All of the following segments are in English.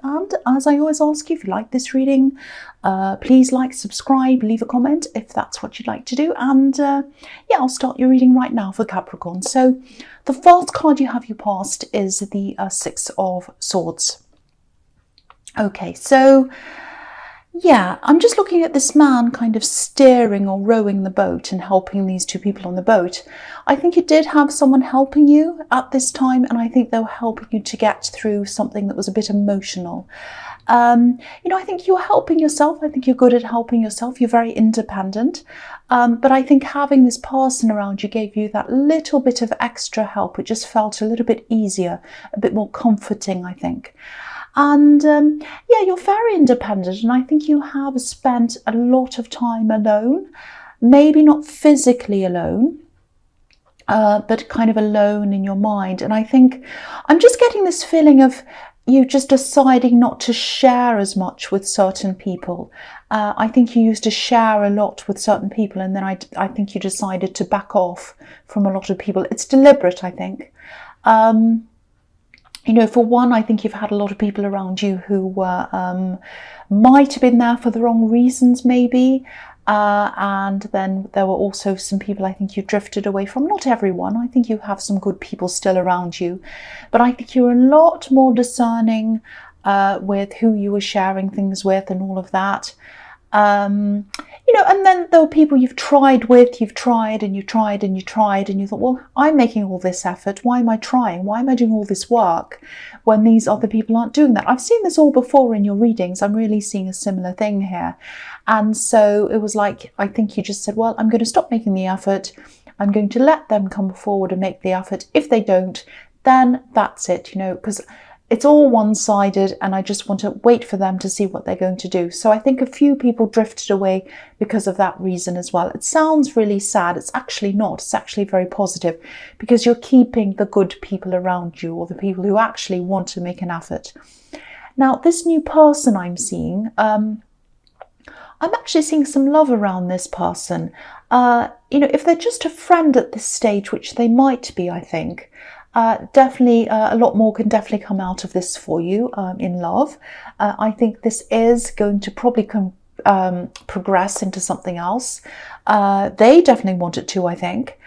And as I always ask you, if you like this reading, please like, subscribe, leave a comment if that's what you'd like to do. And yeah, I'll start your reading right now for Capricorn. So the first card you have your past is the Six of Swords. Okay, so yeah, I'm just looking at this man kind of steering or rowing the boat and helping these two people on the boat. I think you did have someone helping you at this time, and I think they were helping you to get through something that was a bit emotional. You know, I think you're helping yourself. I think you're good at helping yourself. You're very independent. But I think having this person around you gave you that little bit of extra help. It just felt a little bit easier, a bit more comforting, I think. And yeah, you're very independent, and I think you have spent a lot of time alone, maybe not physically alone, but kind of alone in your mind. And I think I'm just getting this feeling of you just deciding not to share as much with certain people. I think you used to share a lot with certain people, and then I think you decided to back off from a lot of people. It's deliberate, I think. You know, for one, I think you've had a lot of people around you who were, might have been there for the wrong reasons, maybe. And then there were also some people I think you drifted away from. Not everyone. I think you have some good people still around you. But I think you're a lot more discerning with who you were sharing things with and all of that. You know, and then there were people you've tried with, you've tried and you tried and you tried, and you thought, well, I'm making all this effort. Why am I trying? Why am I doing all this work when these other people aren't doing that? I've seen this all before in your readings. I'm really seeing a similar thing here. And so it was like, I think you just said, well, I'm going to stop making the effort. I'm going to let them come forward and make the effort. If they don't, then that's it, you know, because it's all one-sided, and I just want to wait for them to see what they're going to do. So I think a few people drifted away because of that reason as well. It sounds really sad. It's actually not. It's actually very positive, because you're keeping the good people around you, or the people who actually want to make an effort. Now, this new person I'm seeing, I'm actually seeing some love around this person. You know, if they're just a friend at this stage, which they might be, I think, definitely a lot more can definitely come out of this for you in love. I think this is going to probably progress into something else. They definitely want it to, I think.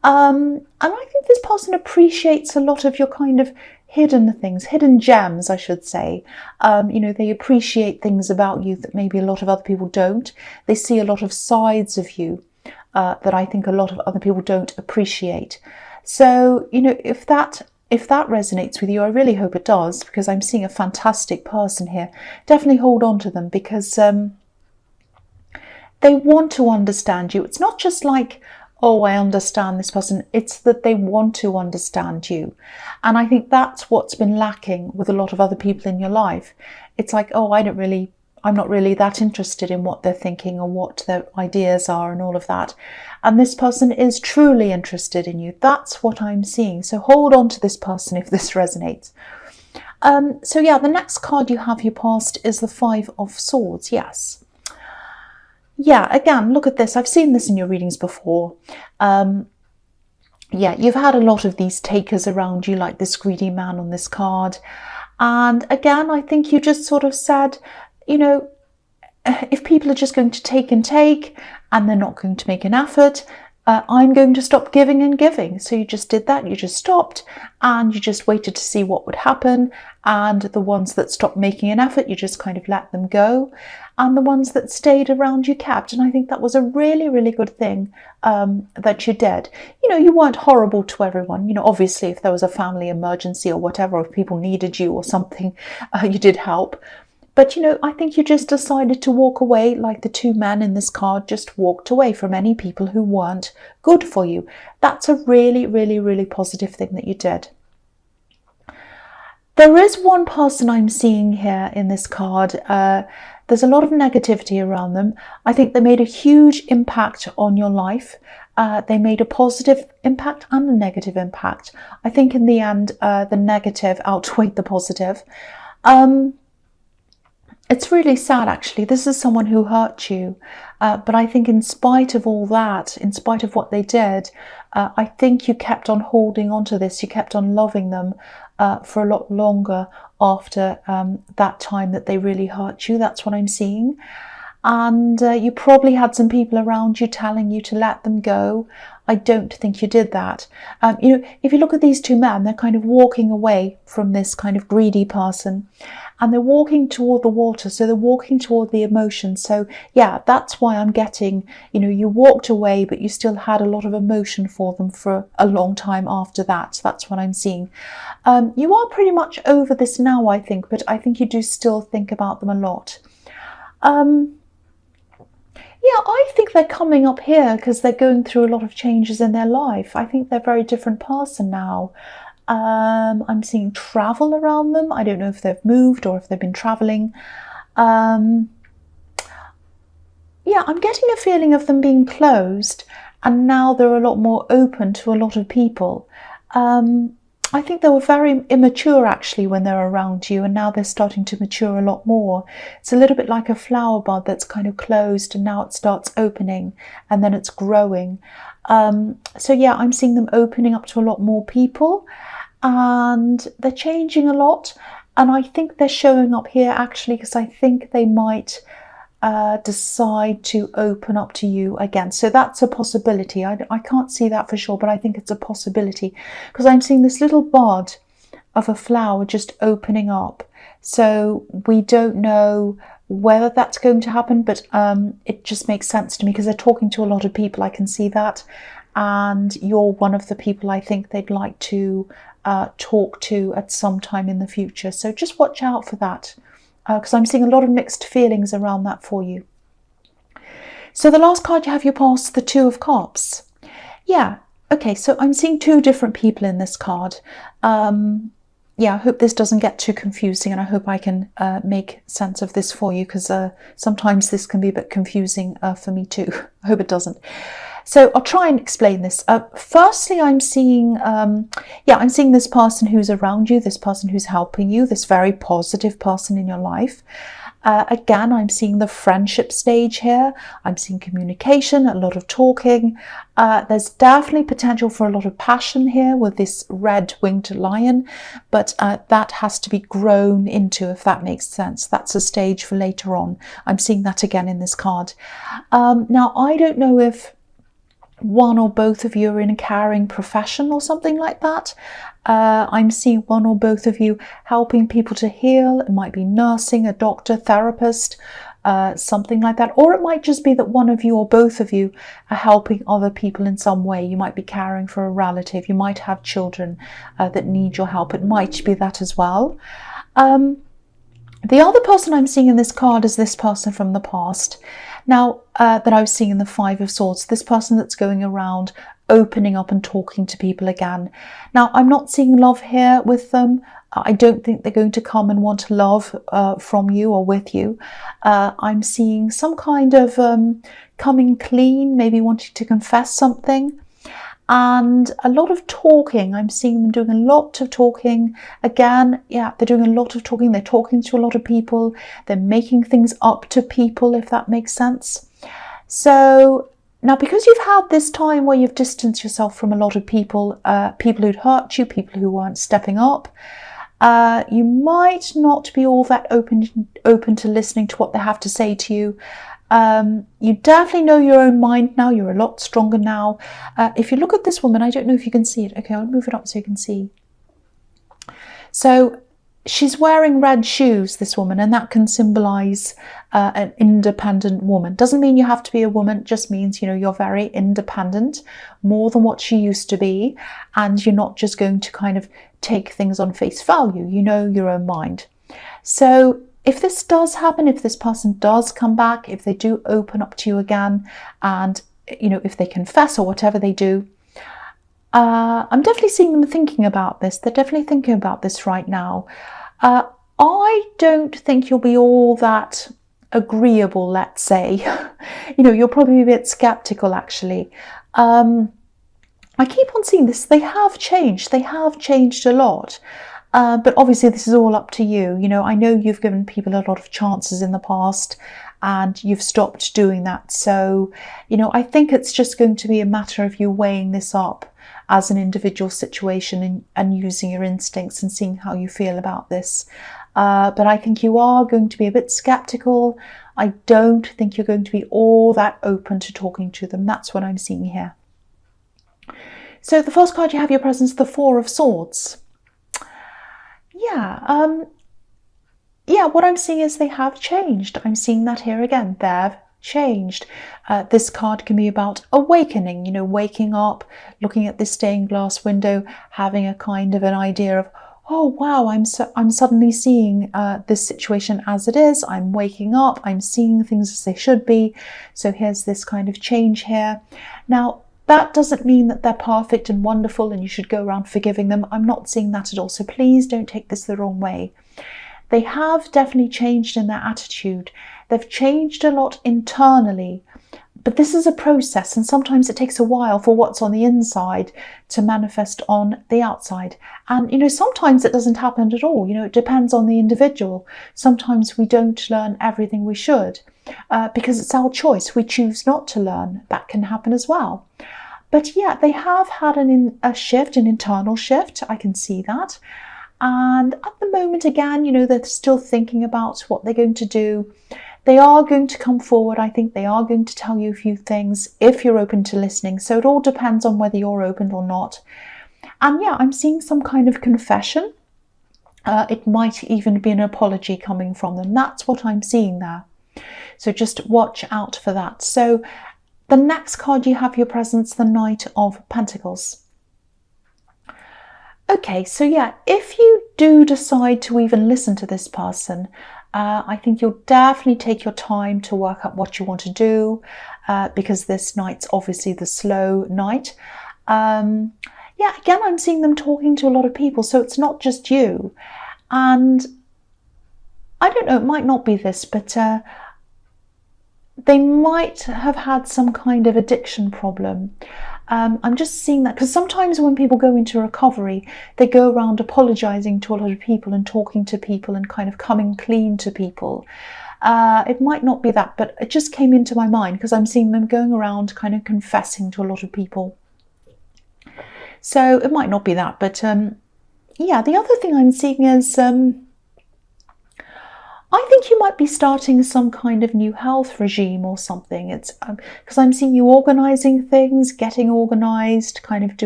And I think this person appreciates a lot of your kind of hidden things, hidden gems, I should say. You know, they appreciate things about you that maybe a lot of other people don't. They see a lot of sides of you that I think a lot of other people don't appreciate. So, you know, if that resonates with you, I really hope it does, because I'm seeing a fantastic person here. Definitely hold on to them, because they want to understand you. It's not just like, oh, I understand this person. It's that they want to understand you. And I think that's what's been lacking with a lot of other people in your life. It's like, oh, I'm not really that interested in what they're thinking or what their ideas are and all of that. And this person is truly interested in you. That's what I'm seeing. So hold on to this person if this resonates. So yeah, the next card you have your past is the Five of Swords. Yes. Yeah, again, look at this. I've seen this in your readings before. Yeah, you've had a lot of these takers around you, like this greedy man on this card. And again, I think you just sort of said, you know, if people are just going to take and take, and they're not going to make an effort, I'm going to stop giving and giving. So you just did that. You just stopped, and you just waited to see what would happen. And the ones that stopped making an effort, you just kind of let them go. And the ones that stayed around, you kept. And I think that was a really, really good thing that you did. You know, you weren't horrible to everyone. You know, obviously, if there was a family emergency or whatever, or if people needed you or something, you did help. But, you know, I think you just decided to walk away, like the two men in this card just walked away from any people who weren't good for you. That's a really, really, really positive thing that you did. There is one person I'm seeing here in this card. There's a lot of negativity around them. I think they made a huge impact on your life. They made a positive impact and a negative impact. I think in the end, the negative outweighed the positive. It's really sad, actually. This is someone who hurt you. But I think in spite of all that, in spite of what they did, I think you kept on holding on to this. You kept on loving them. for a lot longer after that time that they really hurt you. That's what I'm seeing. And you probably had some people around you telling you to let them go. I don't think you did that. You know, if you look at these two men, they're kind of walking away from this kind of greedy person, and they're walking toward the water. So they're walking toward the emotion. So yeah, that's why I'm getting, you know, you walked away, but you still had a lot of emotion for them for a long time after that. That's what I'm seeing. You are pretty much over this now, I think, but I think you do still think about them a lot. Yeah, I think they're coming up here because they're going through a lot of changes in their life. I think they're a very different person now. I'm seeing travel around them. I don't know if they've moved or if they've been traveling. Yeah, I'm getting a feeling of them being closed, and now they're a lot more open to a lot of people. I think they were very immature actually when they were around you, and now they're starting to mature a lot more. It's a little bit like a flower bud that's kind of closed and now it starts opening and then it's growing. So yeah, I'm seeing them opening up to a lot more people, and they're changing a lot. And I think they're showing up here actually because I think they might decide to open up to you again. So that's a possibility. I can't see that for sure, but I think it's a possibility because I'm seeing this little bud of a flower just opening up. So we don't know whether that's going to happen, but it just makes sense to me because they're talking to a lot of people. I can see that, and you're one of the people I think they'd like to talk to at some time in the future. So just watch out for that, because I'm seeing a lot of mixed feelings around that for you. So the last card you have, you pass the Two of Cups. Yeah, okay, so I'm seeing two different people in this card. Yeah, I hope this doesn't get too confusing, and I hope I can make sense of this for you, because sometimes this can be a bit confusing for me too. I hope it doesn't. So I'll try and explain this. Firstly, I'm seeing, I'm seeing this person who's around you, this person who's helping you, this very positive person in your life. Again, I'm seeing the friendship stage here. I'm seeing communication, a lot of talking. There's definitely potential for a lot of passion here with this red-winged lion, but that has to be grown into, if that makes sense. That's a stage for later on. I'm seeing that again in this card. Now, I don't know if one or both of you are in a caring profession or something like that. I'm seeing one or both of you helping people to heal. It might be nursing, a doctor, therapist, something like that. Or it might just be that one of you or both of you are helping other people in some way. You might be caring for a relative. You might have children that need your help. It might be that as well. The other person I'm seeing in this card is this person from the past. Now, that I was seeing in the Five of Swords, this person that's going around opening up and talking to people again. Now, I'm not seeing love here with them. I don't think they're going to come and want love from you or with you. I'm seeing some kind of coming clean, maybe wanting to confess something. And a lot of talking. I'm seeing them doing a lot of talking. Again, yeah, they're doing a lot of talking. They're talking to a lot of people. They're making things up to people, if that makes sense. So now, because you've had this time where you've distanced yourself from a lot of people, people who'd hurt you, people who weren't stepping up, you might not be all that open to listening to what they have to say to you. You definitely know your own mind now. You're a lot stronger now. If you look at this woman, I don't know if you can see it. Okay, I'll move it up so you can see. So she's wearing red shoes, this woman, and that can symbolize an independent woman. Doesn't mean you have to be a woman. It just means, you know, you're very independent, more than what she used to be, and you're not just going to kind of take things on face value. You know your own mind. So if this does happen, if this person does come back, if they do open up to you again, and, you know, if they confess or whatever they do, I'm definitely seeing them thinking about this. They're definitely thinking about this right now. I don't think you'll be all that agreeable, let's say. You know, you'll probably be a bit skeptical, actually. I keep on seeing this. They have changed. They have changed a lot. But obviously this is all up to you. You know, I know you've given people a lot of chances in the past and you've stopped doing that. So, you know, I think it's just going to be a matter of you weighing this up as an individual situation and using your instincts and seeing how you feel about this. But I think you are going to be a bit skeptical. I don't think you're going to be all that open to talking to them. That's what I'm seeing here. So the first card you have your presence, the Four of Swords. Yeah, what I'm seeing is they have changed. I'm seeing that here again. They've changed. This card can be about awakening, you know, waking up, looking at this stained glass window, having a kind of an idea of, oh wow, I'm suddenly seeing this situation as it is. I'm waking up, I'm seeing things as they should be. So here's this kind of change here. Now, that doesn't mean that they're perfect and wonderful and you should go around forgiving them. I'm not seeing that at all. So please don't take this the wrong way. They have definitely changed in their attitude. They've changed a lot internally. But this is a process, and sometimes it takes a while for what's on the inside to manifest on the outside. And, you know, sometimes it doesn't happen at all. You know, it depends on the individual. Sometimes we don't learn everything we should because it's our choice. We choose not to learn. That can happen as well. But yeah, they have had a shift, an internal shift. I can see that. And at the moment, again, you know, they're still thinking about what they're going to do. They are going to come forward. I think they are going to tell you a few things if you're open to listening. So it all depends on whether you're open or not. And yeah, I'm seeing some kind of confession. It might even be an apology coming from them. That's what I'm seeing there. So just watch out for that. So the next card you have your presence, the Knight of Pentacles. Okay, so yeah, if you do decide to even listen to this person, I think you'll definitely take your time to work out what you want to do because this knight's obviously the slow knight. Yeah, again, I'm seeing them talking to a lot of people, so it's not just you. And I don't know, it might not be this, but they might have had some kind of addiction problem. I'm just seeing that because sometimes when people go into recovery, they go around apologizing to a lot of people and talking to people and kind of coming clean to people. It might not be that, but it just came into my mind because I'm seeing them going around kind of confessing to a lot of people. So it might not be that, but yeah, the other thing I'm seeing is I think you might be starting some kind of new health regime or something. It's because I'm seeing you organizing things, getting organized, kind of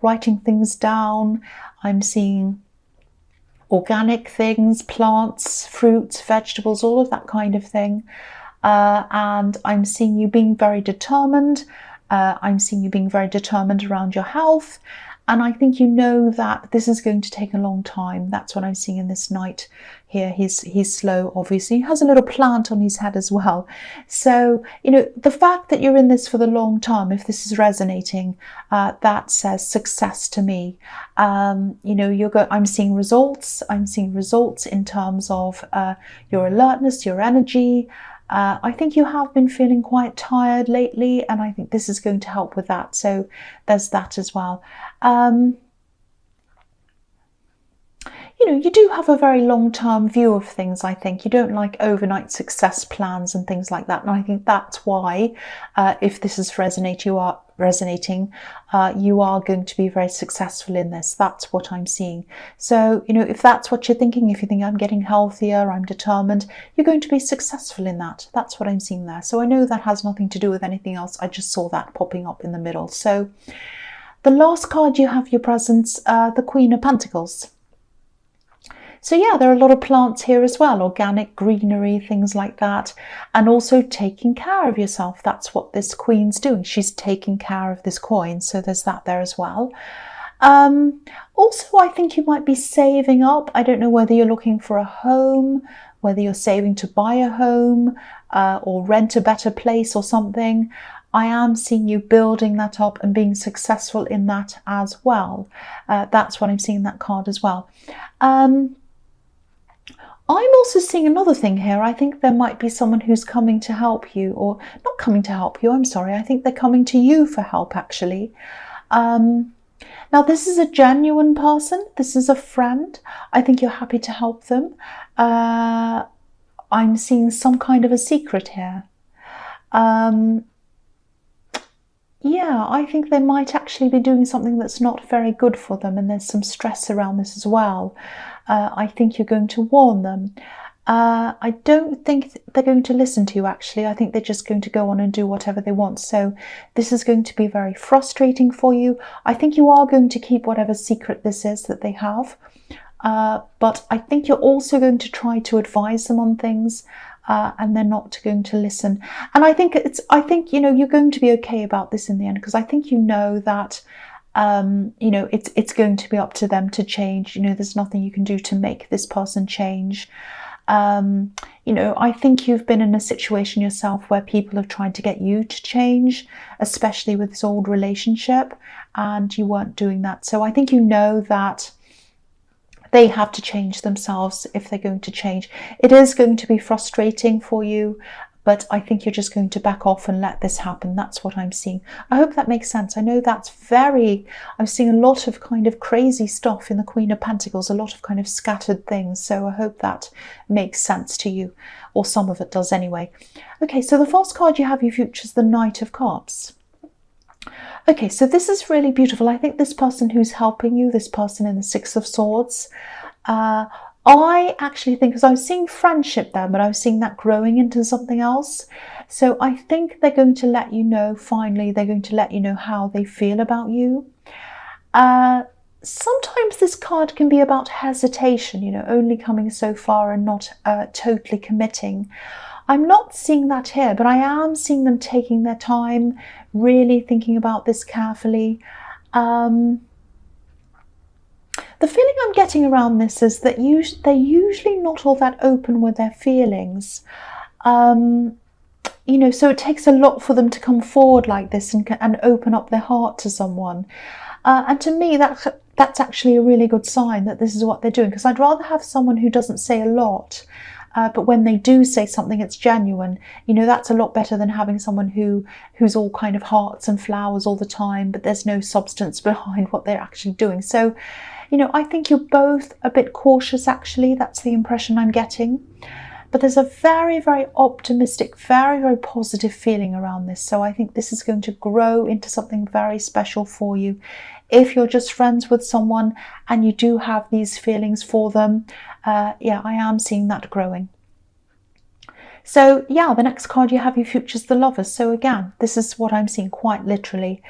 writing things down. I'm seeing organic things, plants, fruits, vegetables, all of that kind of thing. And I'm seeing you being very determined. I'm seeing you being very determined around your health. And I think you know that this is going to take a long time. That's what I'm seeing in this knight here. He's slow, obviously. He has a little plant on his head as well. So, you know, the fact that you're in this for the long term, if this is resonating, that says success to me. You know, I'm seeing results. I'm seeing results in terms of your alertness, your energy. I think you have been feeling quite tired lately, and I think this is going to help with that. So there's that as well. You know, you do have a very long-term view of things, I think. You don't like overnight success plans and things like that. And I think that's why, if this is resonating, you are going to be very successful in this. That's what I'm seeing. So, you know, if that's what you're thinking, if you think I'm getting healthier, I'm determined, you're going to be successful in that. That's what I'm seeing there. So I know that has nothing to do with anything else. I just saw that popping up in the middle. So the last card you have your presence, the Queen of Pentacles. So yeah, there are a lot of plants here as well, organic greenery, things like that. And also taking care of yourself. That's what this queen's doing. She's taking care of this coin. So there's that there as well. Also, I think you might be saving up. I don't know whether you're looking for a home, whether you're saving to buy a home or rent a better place or something. I am seeing you building that up and being successful in that as well. That's what I'm seeing in that card as well. I'm also seeing another thing here. I think there might be someone who's coming to help you, or not coming to help you, I'm sorry. I think they're coming to you for help, actually. Now, this is a genuine person. This is a friend. I think you're happy to help them. I'm seeing some kind of a secret here. Yeah, I think they might actually be doing something that's not very good for them, and there's some stress around this as well. I think you're going to warn them. I don't think they're going to listen to you, actually. I think they're just going to go on and do whatever they want. So this is going to be very frustrating for you. I think you are going to keep whatever secret this is that they have. But I think you're also going to try to advise them on things, and they're not going to listen. And I think you're going to be okay about this in the end, because I think that it's going to be up to them to change. There's nothing you can do to make this person change. I think you've been in a situation yourself where people have tried to get you to change, especially with this old relationship, and you weren't doing that. So I think that they have to change themselves if they're going to change. It is going to be frustrating for you, but I think you're just going to back off and let this happen. That's what I'm seeing. I hope that makes sense. I know I'm seeing a lot of kind of crazy stuff in the Queen of Pentacles, a lot of kind of scattered things. So I hope that makes sense to you, or some of it does anyway. Okay, so the first card you have, your future, is the Knight of Cups. Okay, so this is really beautiful. I think this person who's helping you, this person in the Six of Swords, I actually think, because I was seeing friendship there, but I was seeing that growing into something else. So I think they're going to let you know, finally, they're going to let you know how they feel about you. Sometimes this card can be about hesitation, only coming so far and not totally committing. I'm not seeing that here, but I am seeing them taking their time, really thinking about this carefully. The feeling I'm getting around this is that they're usually not all that open with their feelings. So it takes a lot for them to come forward like this and open up their heart to someone. And to me, that's actually a really good sign that this is what they're doing, because I'd rather have someone who doesn't say a lot, but when they do say something, it's genuine. That's a lot better than having someone who's all kind of hearts and flowers all the time, but there's no substance behind what they're actually doing. So, I think you're both a bit cautious, actually. That's the impression I'm getting. But there's a very, very optimistic, very, very positive feeling around this. So I think this is going to grow into something very special for you. If you're just friends with someone and you do have these feelings for them, yeah, I am seeing that growing. So yeah, the next card you have, your future, is the Lovers. So again, this is what I'm seeing quite literally.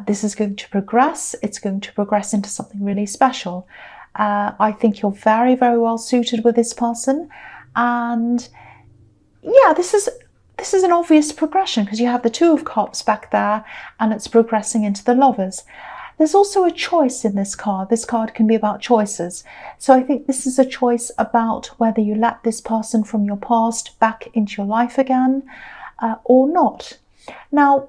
This is going to progress. It's going to progress into something really special. I think you're very, very well suited with this person. And yeah, this is an obvious progression, because you have the Two of Cups back there and it's progressing into the Lovers. There's also a choice in this card. This card can be about choices. So I think this is a choice about whether you let this person from your past back into your life again or not. Now,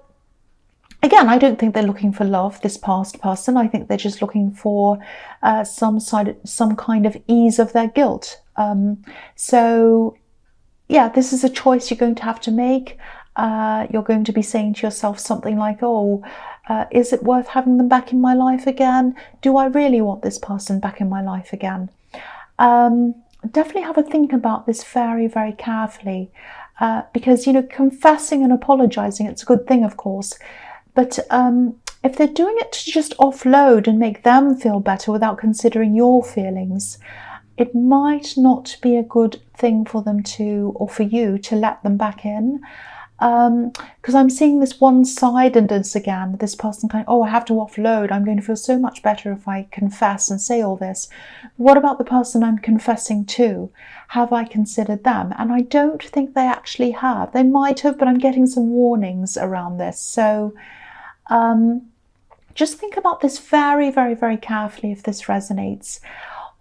again, I don't think they're looking for love, this past person. I think they're just looking for some kind of ease of their guilt. So yeah, this is a choice you're going to have to make. You're going to be saying to yourself something like, oh, is it worth having them back in my life again? Do I really want this person back in my life again? Definitely have a think about this very, very carefully, because, confessing and apologizing, it's a good thing, of course. But if they're doing it to just offload and make them feel better without considering your feelings, it might not be a good thing for them to, or for you to, let them back in. Because I'm seeing this one-sidedness again, this person kind of, oh, I have to offload, I'm going to feel so much better if I confess and say all this. What about the person I'm confessing to? Have I considered them? And I don't think they actually have. They might have, but I'm getting some warnings around this. So just think about this very, very, very carefully if this resonates.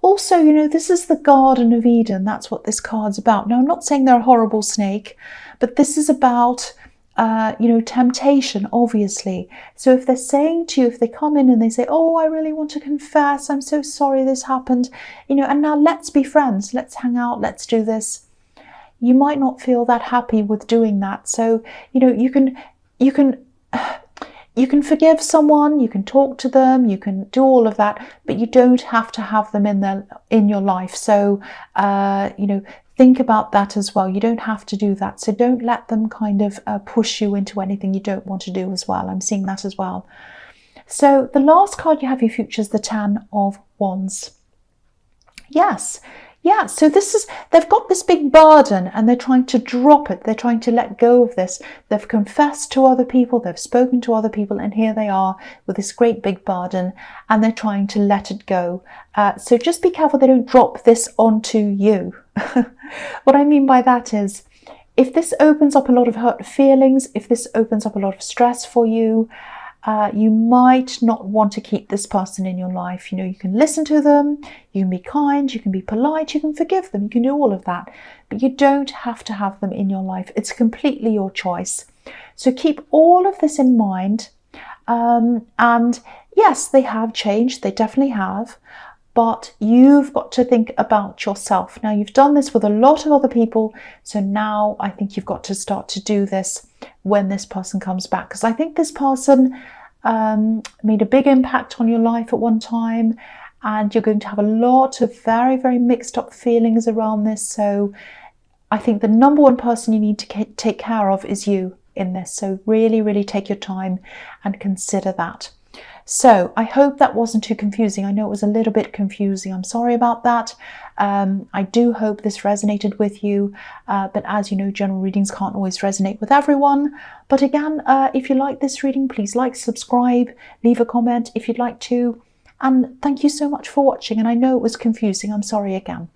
Also, this is the Garden of Eden. That's what this card's about. Now, I'm not saying they're a horrible snake, but this is about, temptation, obviously. So if they're saying to you, if they come in and they say, oh, I really want to confess, I'm so sorry this happened, and now let's be friends, let's hang out, let's do this. You might not feel that happy with doing that. So, you can forgive someone, you can talk to them, you can do all of that, but you don't have to have them in your life. So, think about that as well. You don't have to do that. So don't let them kind of push you into anything you don't want to do as well. I'm seeing that as well. So the last card you have in your future is the Ten of Wands. Yes. Yeah, so this is, they've got this big burden and they're trying to drop it. They're trying to let go of this. They've confessed to other people, they've spoken to other people, and here they are with this great big burden and they're trying to let it go. So just be careful they don't drop this onto you. What I mean by that is, if this opens up a lot of hurt feelings, if this opens up a lot of stress for you, you might not want to keep this person in your life. You know, you can listen to them, you can be kind, you can be polite, you can forgive them, you can do all of that, but you don't have to have them in your life. It's completely your choice. So keep all of this in mind. And yes, they have changed, they definitely have, but you've got to think about yourself. Now, you've done this with a lot of other people, so now I think you've got to start to do this when this person comes back, because I think this person made a big impact on your life at one time, and you're going to have a lot of very, very mixed up feelings around this. So I think the number one person you need to take care of is you in this. So really, really take your time and consider that. So I hope that wasn't too confusing. I know it was a little bit confusing. I'm sorry about that. I do hope this resonated with you. But as you know, general readings can't always resonate with everyone. But again, if you like this reading, please like, subscribe, leave a comment if you'd like to. And thank you so much for watching. And I know it was confusing. I'm sorry again.